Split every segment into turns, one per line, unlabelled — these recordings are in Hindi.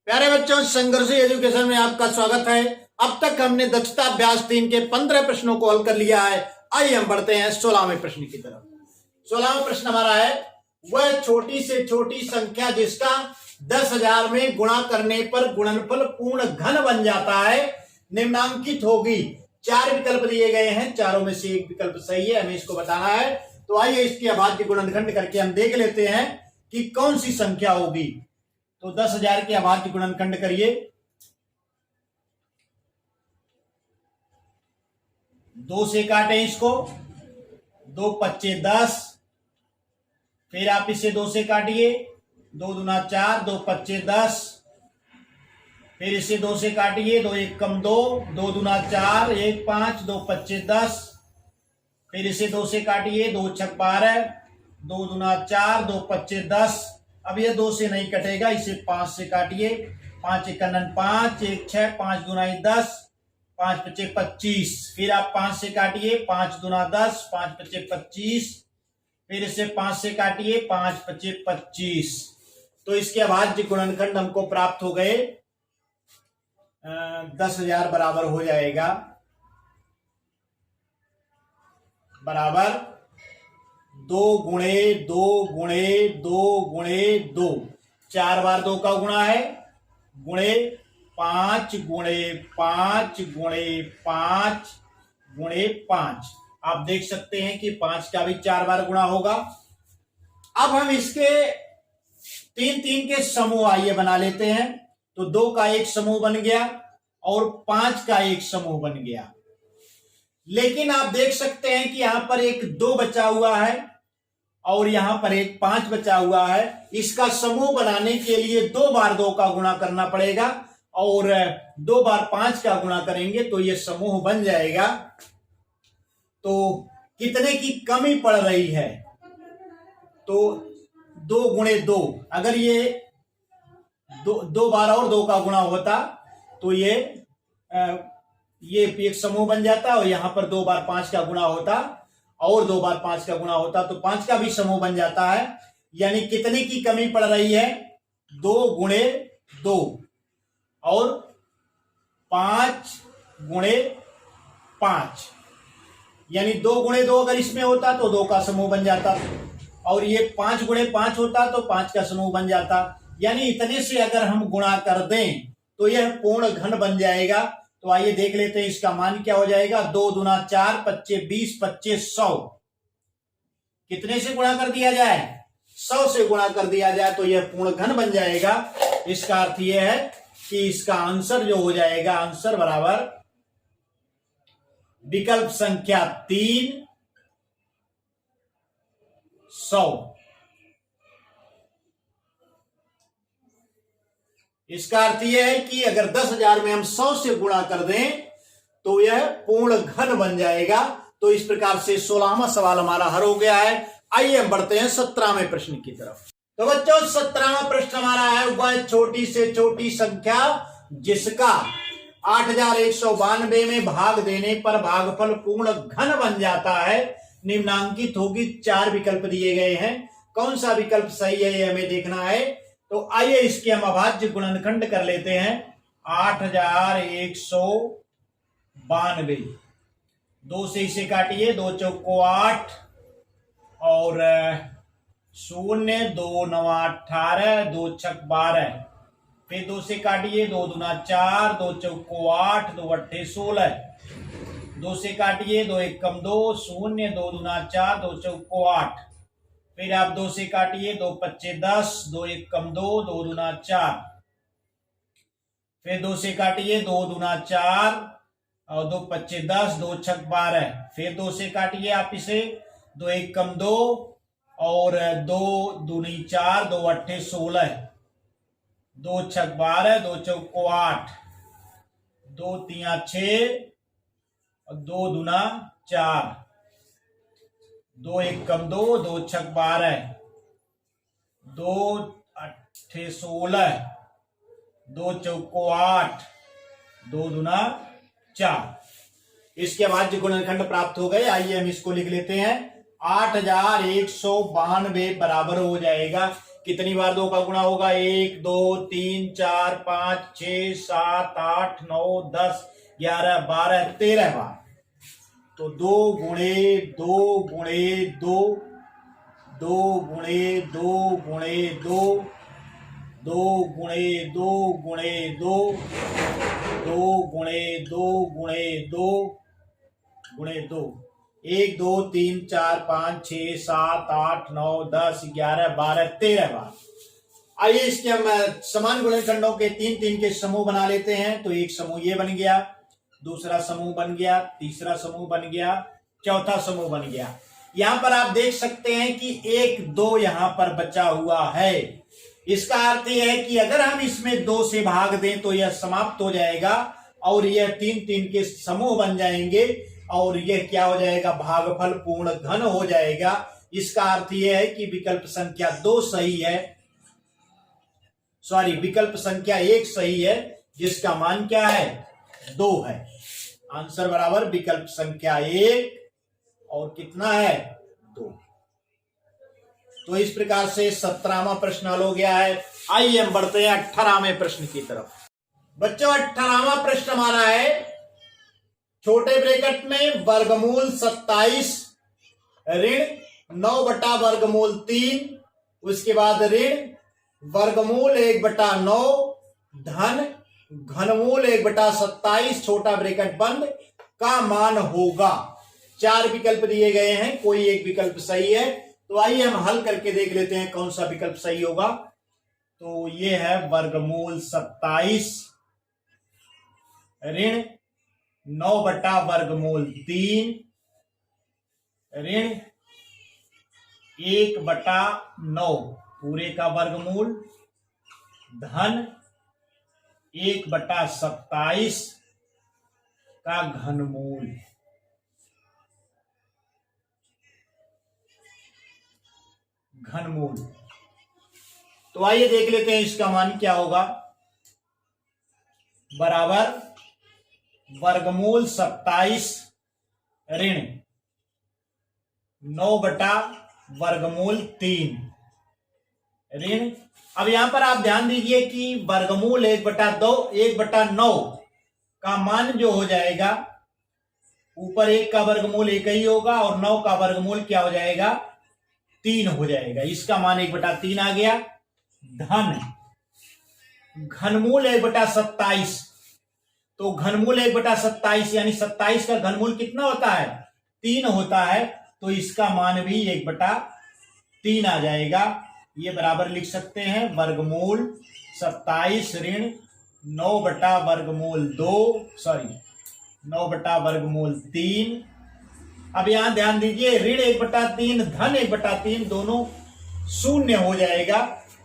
प्यारे बच्चों, संघर्ष एजुकेशन में आपका स्वागत है। अब तक हमने दक्षता अभ्यास 3 के 15 प्रश्नों को हल कर लिया है। आइए हम बढ़ते हैं 16वें प्रश्न की तरफ। 16वां प्रश्न हमारा है, वह छोटी से छोटी संख्या जिसका 10,000 में गुणा करने पर गुणनफल पूर्ण घन बन जाता है निम्नांकित होगी। 4 विकल्प दिए गए हैं, चारों में से एक विकल्प सही है, हमें इसको बताना है। तो आइए इसके अभाज्य गुणनखंड करके हम देख लेते हैं कि कौन सी संख्या होगी। तो 10,000 के अभाज्य गुणनखंड करिए। 2 से काटें इसको, 2 पच्चे 10, फिर आप इसे 2 से काटिए, 2 दूना 4, 2 पच्चे 10, फिर इसे 2 से काटिए, 2 एक कम 2, 2 दूना 4, 1 5, 2 पच्चे 10, फिर इसे 2 से काटिए, 2 छक 12, 2 दूना 4, 2 पच्चे 10। अब ये 2 से नहीं कटेगा, इसे 5 से काटिए, 5 एक 5, 1 6, 5 दूना 10, 5 पच्चे 25, फिर आप 5 से काटिए, 5 दूना 10, 5 पच्चे 25, फिर इसे 5 से काटिए, 5 पच्चे 25। तो इसके अभाज्य गुणनखंड हमको प्राप्त हो गए 10,000 बराबर हो जाएगा बराबर 2 गुणे 2 गुणे 2 गुणे 2, 4 बार 2 का गुणा है, गुणे 5 गुणे 5 गुणे 5 गुणे 5। आप देख सकते हैं कि 5 का भी 4 बार गुणा होगा। अब हम इसके 3-3 के समूह आइए बना लेते हैं। तो 2 का एक समूह बन गया और 5 का एक समूह बन गया। लेकिन आप देख सकते हैं कि यहां पर एक 2 बचा हुआ है और यहां पर एक 5 बचा हुआ है। इसका समूह बनाने के लिए 2 बार 2 का गुणा करना पड़ेगा और 2 बार 5 का गुणा करेंगे तो यह समूह बन जाएगा। तो कितने की कमी पड़ रही है? तो 2 गुणे 2, अगर ये 2 बार और 2 का गुणा होता तो ये एक समूह बन जाता और यहां पर 2 बार 5 का गुणा होता और 2 बार 5 का गुणा होता तो 5 का भी समूह बन जाता है। यानी कितने की कमी पड़ रही है? 2 गुणे 2 और 5 गुणे 5, यानी 2 गुणे 2 अगर इसमें होता तो 2 का समूह बन जाता और ये 5 गुणे 5 होता तो 5 का समूह बन जाता। यानी इतने से अगर हम गुणा कर दें तो यह पूर्ण घन बन जाएगा। तो आइए देख लेते हैं इसका मान क्या हो जाएगा। 2 दूना 4, पच्चे 20, पच्चे 100। कितने से गुणा कर दिया जाए? 100 से गुणा कर दिया जाए तो यह पूर्ण घन बन जाएगा। इसका अर्थ यह है कि इसका आंसर जो हो जाएगा, आंसर बराबर विकल्प संख्या 3, 100। इसका अर्थ यह है कि अगर 10,000 में हम 100 से गुणा कर दें तो यह पूर्ण घन बन जाएगा। तो इस प्रकार से 16वां सवाल हमारा हल हो गया है। आइए हम बढ़ते हैं 17वें प्रश्न की तरफ। तो बच्चों 17वां प्रश्न हमारा है, वह छोटी से छोटी संख्या जिसका 8,192 में भाग देने पर भागफल पूर्ण घन बन जाता है निम्नांकित होगी। 4 विकल्प दिए गए हैं, कौन सा विकल्प सही है ये हमें देखना है। तो आइए इसके हम अभाज्य गुणनखंड कर लेते हैं। 8,192, 2 से इसे काटिए, 2 चौको 8 और 0, 2 9 18, 2 छक 12, फिर 2 से काटिए, 2 दूना 4, 2 चौको 8, 2 अट्ठे 16, 2 से काटिए, 2 एक कम 2, 0, 2 दूना 4, 2 चौको 8, फिर आप 2 से काटिए, 2 पच्चे 10, 2 एक कम 2, 2 दूना 4, फिर 2 से काटिए, 2 दूना 4 और 2 पच्चे 10, 2 छक 12, फिर 2 से काटिए आप इसे, 2 एक कम 2 और 2 दूनी 4, 2 अट्ठे 16, 2 छक 12, 2 चौको 8, 2 तिया 6 और 2 दूना 4, 2 एक कम 2, 2 छक 12, 2 अट्ठे 16, 2 चौको 8, 2 दूना 4। इसके बाद गुणनखंड प्राप्त हो गए। आइए हम इसको लिख लेते हैं। 8,192 बराबर हो जाएगा कितनी बार 2 का गुणा होगा? 1 2 3 4 5 6 7 8 9 10 11 12 13 बार। तो 2 गुणे 2 गुणे 2, 2 गुणे 2 गुणे 2, 2 गुणे 2 गुणे 2, 2 गुणे 2 गुणे 2 गुणे 2, 1 2 3 4 5 6 7 8 9 10 11 12 13 बार। आइए इसके हम समान गुणनखंडों के 3 के समूह बना लेते हैं। तो एक समूह ये बन गया, दूसरा समूह बन गया, तीसरा समूह बन गया, चौथा समूह बन गया। यहां पर आप देख सकते हैं कि 1 2 यहां पर बचा हुआ है। इसका अर्थ यह है कि अगर हम इसमें 2 से भाग दें तो यह समाप्त हो जाएगा और यह 3 के समूह बन जाएंगे और यह क्या हो जाएगा? भागफल पूर्ण घन हो जाएगा। इसका अर्थ यह है कि विकल्प संख्या 2 सही है, सॉरी विकल्प संख्या 1 सही है, जिसका मान क्या है? 2 है। आंसर बराबर विकल्प संख्या 1 और कितना है? 2। तो इस प्रकार से 17वां प्रश्न हल हो गया है। आइए हम बढ़ते हैं 18वें प्रश्न की तरफ। बच्चों 18वां प्रश्न हमारा है, छोटे ब्रैकेट में वर्गमूल 27 ऋण 9 बटा वर्गमूल 3, उसके बाद ऋण वर्गमूल 1/9 धन घनमूल 1/27 छोटा ब्रैकेट बंद का मान होगा। 4 विकल्प दिए गए हैं, कोई एक विकल्प सही है। तो आइए हम हल करके देख लेते हैं कौन सा विकल्प सही होगा। तो ये है वर्गमूल 27 ऋण 9 बटा वर्गमूल 3 ऋण 1/9 पूरे का वर्गमूल धन 1/27 का घनमूल। घनमूल तो आइए देख लेते हैं इसका मान क्या होगा। बराबर वर्गमूल 27 ऋण 9 बटा वर्गमूल 3 ऋण। अब यहां पर आप ध्यान दीजिए कि वर्गमूल 1/9 का मान जो हो जाएगा, ऊपर 1 का वर्गमूल 1 ही होगा और 9 का वर्गमूल क्या हो जाएगा? 3 हो जाएगा। इसका मान 1/3 आ गया। धन घनमूल 1/27, तो घनमूल 1/27 यानी 27 का घनमूल कितना होता है? 3 होता है। तो इसका मान भी 1/3 आ जाएगा। ये बराबर लिख सकते हैं वर्गमूल 27 ऋण 9 बटा वर्गमूल 3। अब यहां ध्यान दीजिए, ऋण 1/3 धन 1/3 दोनों शून्य हो जाएगा,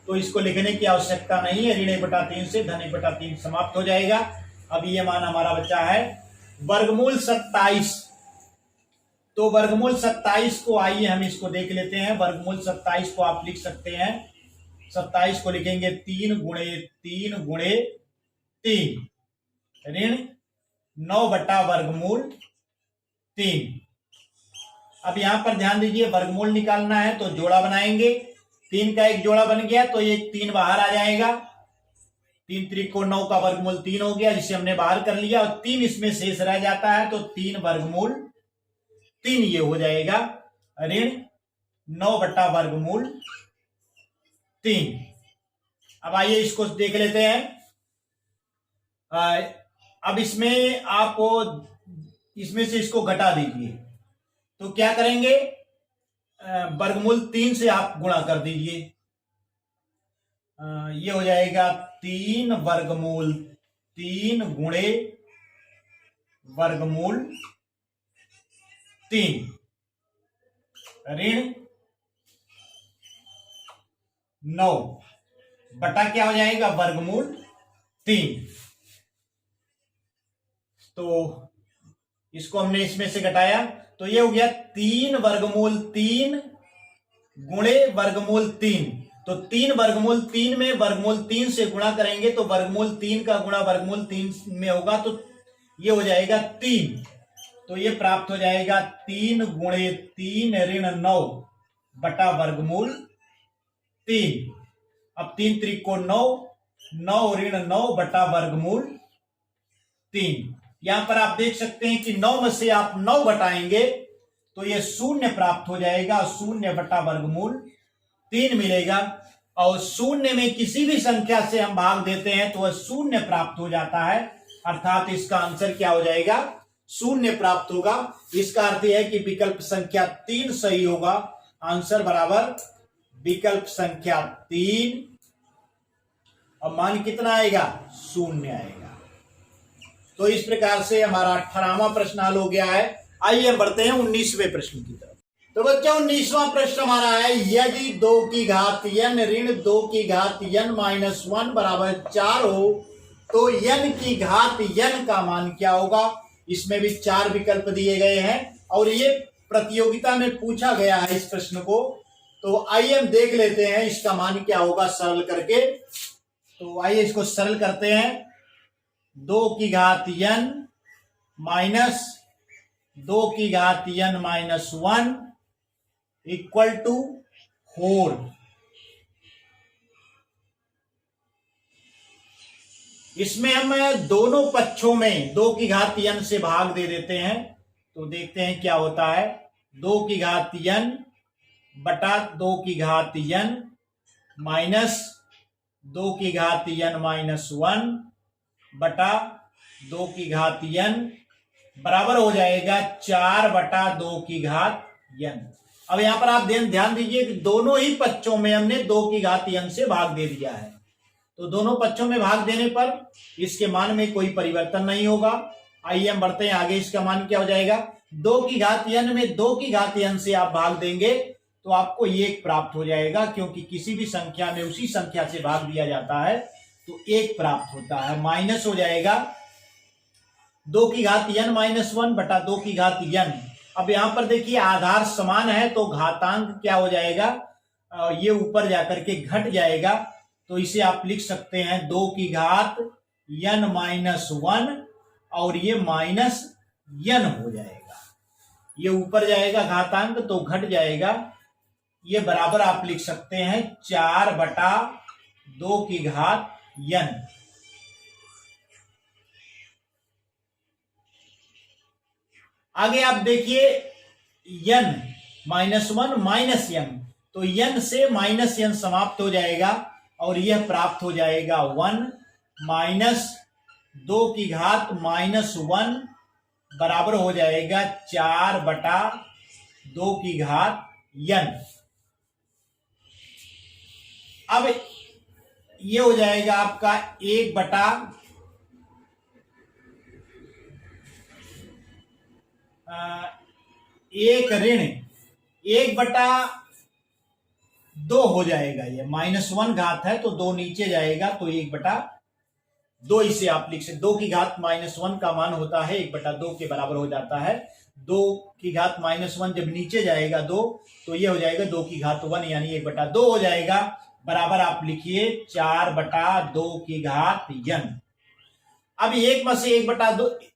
तो इसको लिखने की आवश्यकता नहीं है। ऋण 1/3 से धन 1/3 समाप्त हो जाएगा। अब ये मान हमारा बचा है वर्गमूल 27। तो वर्गमूल 27 को आइए हम इसको देख लेते हैं। वर्गमूल 27 को आप लिख सकते हैं, 27 को लिखेंगे 3 गुणे 3 गुणे 3 ऋण 9 बटा वर्गमूल 3। अब यहां पर ध्यान दीजिए, वर्गमूल निकालना है तो जोड़ा बनाएंगे। 3 का एक जोड़ा बन गया तो ये 3 बाहर आ जाएगा। 3 त्रिकोण 9 का वर्गमूल 3 हो गया, जिसे हमने बाहर कर लिया, और 3 इसमें शेष रह जाता है, तो 3 वर्गमूल 3 ये हो जाएगा ऋण 9 बटा वर्गमूल 3। अब आइए इसको देख लेते हैं। अब इसमें आप इसमें से इसको घटा दीजिए, तो क्या करेंगे? वर्गमूल 3 से आप गुणा कर दीजिए। ये हो जाएगा 3 वर्गमूल 3 गुणे वर्गमूल 3 ऋण 9 बटा क्या हो जाएगा? वर्गमूल 3। तो इसको हमने इसमें से घटाया तो ये हो गया 3 वर्गमूल 3 गुणे वर्गमूल 3। तो 3 वर्गमूल 3 में वर्गमूल 3 से गुणा करेंगे तो वर्गमूल 3 का गुणा वर्गमूल 3 में होगा, तो ये हो जाएगा 3। तो ये प्राप्त हो जाएगा 3 गुणे 3 ऋण 9 बटा वर्गमूल 3। अब 3 त्रिक को 9, 9 ऋण 9 बटा वर्गमूल 3। यहां पर आप देख सकते हैं कि 9 में से आप 9 घटाएंगे तो ये 0 प्राप्त हो जाएगा, 0 बटा वर्गमूल 3 मिलेगा। और 0 में किसी भी संख्या से हम भाग देते हैं तो वह 0 प्राप्त हो जाता है, अर्थात इसका आंसर क्या हो जाएगा, 0 प्राप्त होगा। इसका अर्थ यह है कि विकल्प संख्या 3 सही होगा। आंसर बराबर विकल्प संख्या 3 और मान कितना आएगा, 0 आएगा। तो इस प्रकार से हमारा 18वां प्रश्न हल हो गया है। आइए हम बढ़ते हैं 19वें प्रश्न की तरफ। तो बच्चों 19वां प्रश्न हमारा है, यदि 2 की घात n ऋण 2 की घात n माइनस 1 बराबर 4 हो तो n की घात n का मान क्या होगा। इसमें भी 4 विकल्प दिए गए हैं और ये प्रतियोगिता में पूछा गया है इस प्रश्न को। तो आइए हम देख लेते हैं इसका मान क्या होगा सरल करके। तो आइए इसको सरल करते हैं। 2 की घात n माइनस 2 की घात n माइनस 1 इक्वल टू 4। इसमें हम दोनों पक्षों में 2 की घात n से भाग दे देते हैं तो देखते हैं क्या होता है। 2 की घात n बटा 2 की घात n माइनस 2 की घात n माइनस 1 बटा 2 की घात n बराबर हो जाएगा 4 बटा 2 की घात n। अब यहां पर आप ध्यान दीजिए कि दोनों ही पक्षों में हमने 2 की घात n से भाग दे दिया है। तो दोनों पक्षों में भाग देने पर इसके मान में कोई परिवर्तन नहीं होगा। आइए हम बढ़ते हैं आगे। इसका मान क्या हो जाएगा, 2 की घात n में 2 की घात n से आप भाग देंगे तो आपको 1 प्राप्त हो जाएगा, क्योंकि किसी भी संख्या में उसी संख्या से भाग दिया जाता है तो 1 प्राप्त होता है। माइनस हो जाएगा 2 की घात n माइनस 1 बटा 2 की घात n। अब यहां पर देखिए आधार समान है तो घातांक क्या हो जाएगा, ये ऊपर जाकर के घट जाएगा। तो इसे आप लिख सकते हैं 2 की घात n माइनस 1 और ये माइनस n हो जाएगा। ये ऊपर जाएगा घातांक तो घट जाएगा। ये बराबर आप लिख सकते हैं 4 बटा 2 की घात n। आगे आप देखिए n माइनस 1 माइनस n, तो n से माइनस n समाप्त हो जाएगा और यह प्राप्त हो जाएगा 1 माइनस 2 की घात माइनस 1 बराबर हो जाएगा 4 बटा 2 की घात n। अब ये हो जाएगा आपका 1 बटा 1 ऋण 1 बटा 2 हो जाएगा। ये माइनस 1 घात है तो 2 नीचे जाएगा तो 1 बटा 2 इसे आप लिख सकते। 2 की घात माइनस 1 का मान होता है 1 बटा 2 के बराबर हो जाता है। 2 की घात माइनस 1 जब नीचे जाएगा 2 तो ये हो जाएगा 2 की घात 1 यानी 1 बटा 2 हो जाएगा। बराबर आप लिखिए 4 बटा 2 की घात n। अब 1 में से 1 बटा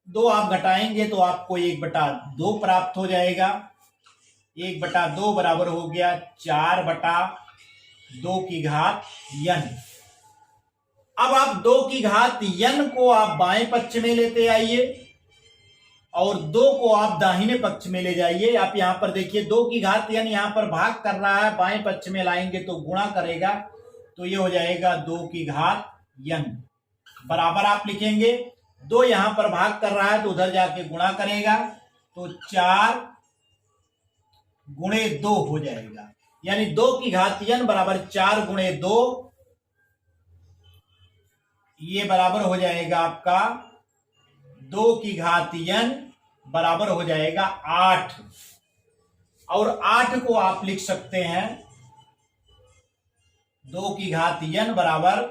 2 आप घटाएंगे तो आपको 1 बटा 2 प्राप्त हो जाएगा। 1 बटा 2 बराबर हो गया 4 बटा 2 की घात n। अब आप 2 की घात n को आप बाएं पक्ष में लेते आइए और 2 को आप दाहिने पक्ष में ले जाइए। आप यहां पर देखिए 2 की घात n यहां पर भाग कर रहा है, बाएं पक्ष में लाएंगे तो गुणा करेगा तो ये हो जाएगा 2 की घात n। बराबर आप लिखेंगे 2 यहां पर भाग कर रहा है तो उधर जाके गुणा करेगा तो 4 गुणे 2 हो जाएगा, यानी 2 की घात n बराबर 4 गुणे 2, ये बराबर हो जाएगा आपका 2 की घात n बराबर हो जाएगा 8। और 8 को आप लिख सकते हैं 2 की घात n बराबर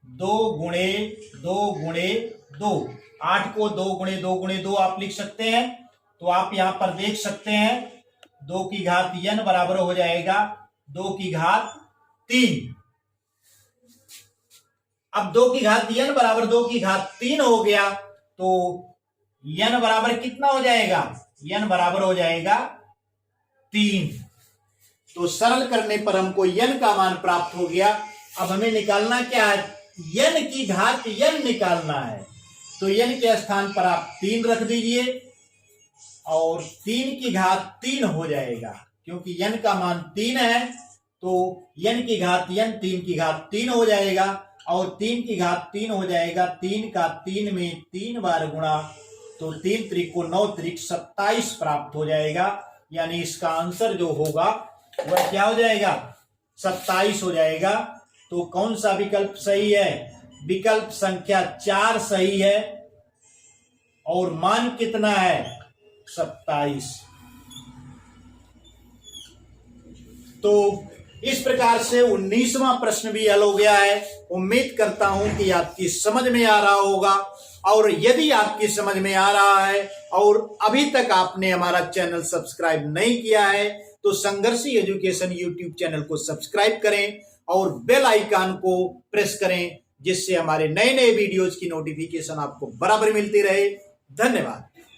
2 गुणे 2 गुणे 2। 8 को 2 गुणे 2 गुणे 2 आप लिख सकते हैं। तो आप यहां पर देख सकते हैं 2 की घात n बराबर हो जाएगा 2 की घात 3। अब 2 की घात n बराबर 2 की घात 3 हो गया तो n बराबर कितना हो जाएगा, n बराबर हो जाएगा 3। तो सरल करने पर हमको n का मान प्राप्त हो गया। अब हमें निकालना क्या है, n की घात n निकालना है। तो n के स्थान पर आप 3 रख दीजिए और 3 की घात 3 हो जाएगा, क्योंकि n का मान 3 है तो n की घात n 3 की घात 3 हो जाएगा और 3 की घात 3 हो जाएगा। 3 का 3 में 3 बार गुणा, तो 3 त्रिक को 9 त्रिक 27 प्राप्त हो जाएगा। यानी इसका आंसर जो होगा वह क्या हो जाएगा, 27 हो जाएगा। तो कौन सा विकल्प सही है, विकल्प संख्या 4 सही है और मान कितना है, 27। तो इस प्रकार से 19वां प्रश्न भी हल हो गया है। उम्मीद करता हूं कि आपकी समझ में आ रहा होगा, और यदि आपकी समझ में आ रहा है और अभी तक आपने हमारा चैनल सब्सक्राइब नहीं किया है तो संघर्षी एजुकेशन यूट्यूब चैनल को सब्सक्राइब करें और बेल आइकन को प्रेस करें, जिससे हमारे नए नए वीडियोज की नोटिफिकेशन आपको बराबर मिलती रहे। धन्यवाद।